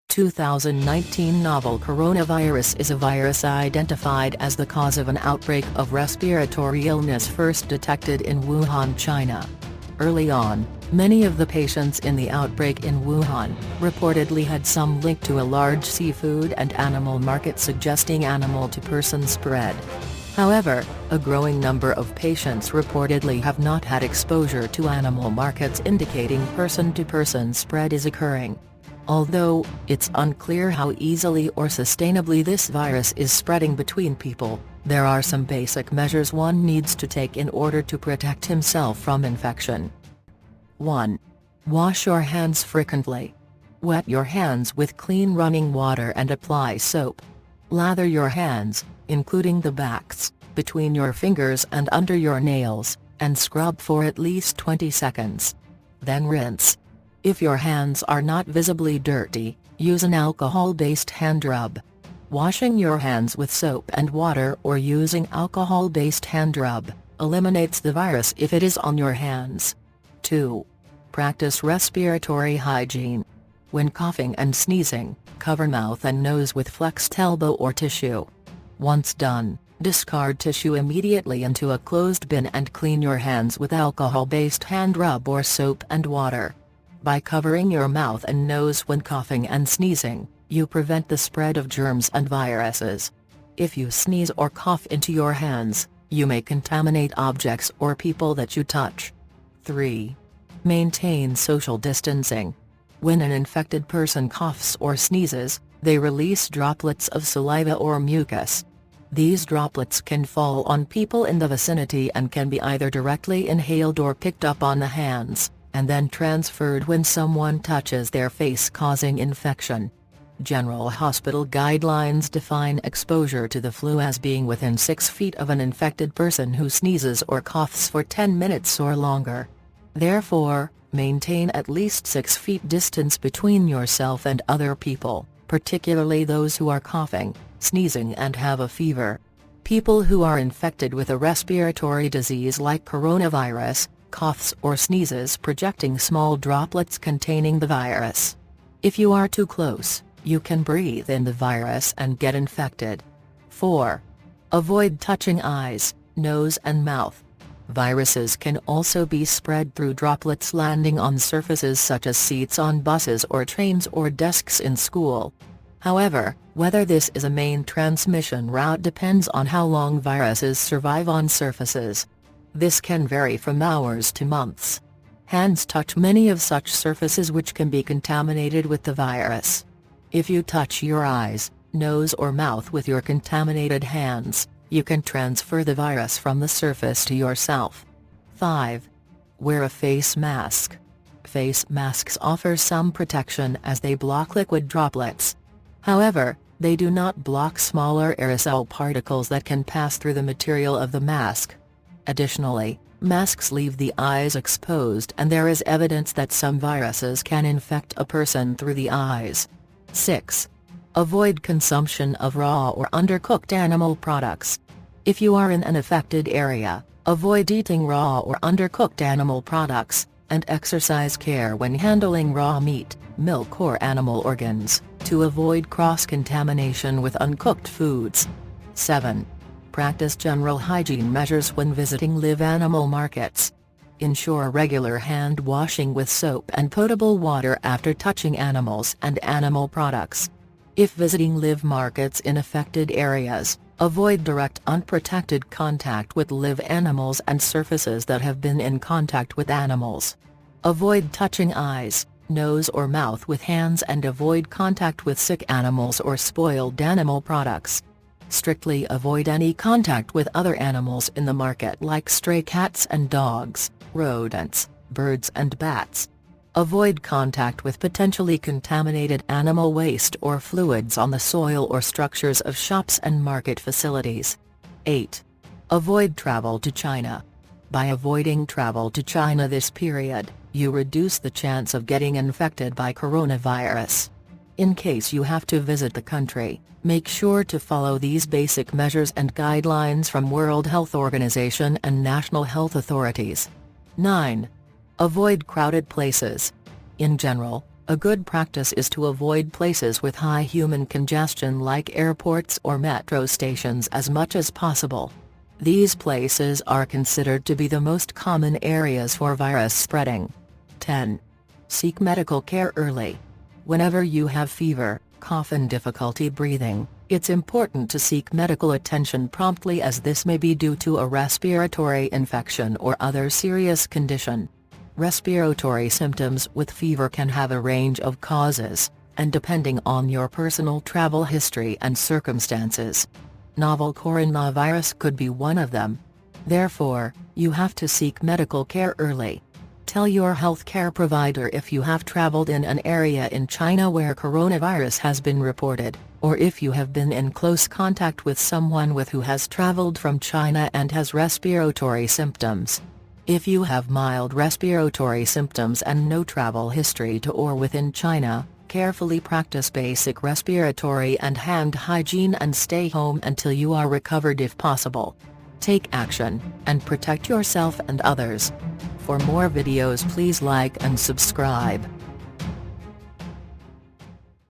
2019 novel coronavirus is a virus identified as the cause of an outbreak of respiratory illness first detected in Wuhan, China. Early on, many of the patients in the outbreak in Wuhan reportedly had some link to a large seafood and animal market suggesting animal-to-person spread. However, a growing number of patients reportedly have not had exposure to animal markets indicating person-to-person spread is occurring. Although, it's unclear how easily or sustainably this virus is spreading between people, there are some basic measures one needs to take in order to protect himself from infection. 1. Wash your hands frequently. Wet your hands with clean running water and apply soap. Lather your hands, including the backs, between your fingers and under your nails, and scrub for at least 20 seconds. Then rinse. If your hands are not visibly dirty, use an alcohol-based hand rub. Washing your hands with soap and water or using alcohol-based hand rub eliminates the virus if it is on your hands. 2. Practice respiratory hygiene. When coughing and sneezing, cover mouth and nose with flexed elbow or tissue. Once done, discard tissue immediately into a closed bin and clean your hands with alcohol-based hand rub or soap and water. By covering your mouth and nose when coughing and sneezing, you prevent the spread of germs and viruses. If you sneeze or cough into your hands, you may contaminate objects or people that you touch. 3. Maintain social distancing. When an infected person coughs or sneezes, they release droplets of saliva or mucus. These droplets can fall on people in the vicinity and can be either directly inhaled or picked up on the hands, and then transferred when someone touches their face, causing infection. General hospital guidelines define exposure to the flu as being within 6 feet of an infected person who sneezes or coughs for 10 minutes or longer. Therefore, maintain at least 6 feet distance between yourself and other people, particularly those who are coughing, sneezing and have a fever. People who are infected with a respiratory disease like coronavirus, coughs or sneezes projecting small droplets containing the virus. If you are too close, you can breathe in the virus and get infected. 4. Avoid touching eyes, nose and mouth. Viruses can also be spread through droplets landing on surfaces such as seats on buses or trains or desks in school. However, whether this is a main transmission route depends on how long viruses survive on surfaces. This can vary from hours to months. Hands touch many of such surfaces which can be contaminated with the virus. If you touch your eyes, nose or mouth with your contaminated hands, you can transfer the virus from the surface to yourself. 5. Wear a face mask. Face masks offer some protection as they block liquid droplets. However, they do not block smaller aerosol particles that can pass through the material of the mask. Additionally, masks leave the eyes exposed and there is evidence that some viruses can infect a person through the eyes. 6. Avoid consumption of raw or undercooked animal products. If you are in an affected area, avoid eating raw or undercooked animal products, and exercise care when handling raw meat, milk or animal organs, to avoid cross-contamination with uncooked foods. 7. Practice general hygiene measures when visiting live animal markets. Ensure regular hand washing with soap and potable water after touching animals and animal products. If visiting live markets in affected areas, avoid direct unprotected contact with live animals and surfaces that have been in contact with animals. Avoid touching eyes, nose or mouth with hands and avoid contact with sick animals or spoiled animal products. Strictly avoid any contact with other animals in the market like stray cats and dogs, rodents, birds and bats. Avoid contact with potentially contaminated animal waste or fluids on the soil or structures of shops and market facilities. 8. Avoid travel to China. By avoiding travel to China this period, you reduce the chance of getting infected by coronavirus. In case you have to visit the country, make sure to follow these basic measures and guidelines from World Health Organization and national health authorities. 9. Avoid crowded places. In general, a good practice is to avoid places with high human congestion like airports or metro stations as much as possible. These places are considered to be the most common areas for virus spreading. 10. Seek medical care early. Whenever you have fever, cough and difficulty breathing, it's important to seek medical attention promptly, as this may be due to a respiratory infection or other serious condition. Respiratory symptoms with fever can have a range of causes, and depending on your personal travel history and circumstances, novel coronavirus could be one of them. Therefore, you have to seek medical care early. Tell your healthcare provider if you have traveled in an area in China where coronavirus has been reported, or if you have been in close contact with someone who has traveled from China and has respiratory symptoms. If you have mild respiratory symptoms and no travel history to or within China, carefully practice basic respiratory and hand hygiene and stay home until you are recovered if possible. Take action, and protect yourself and others. For more videos, please like and subscribe.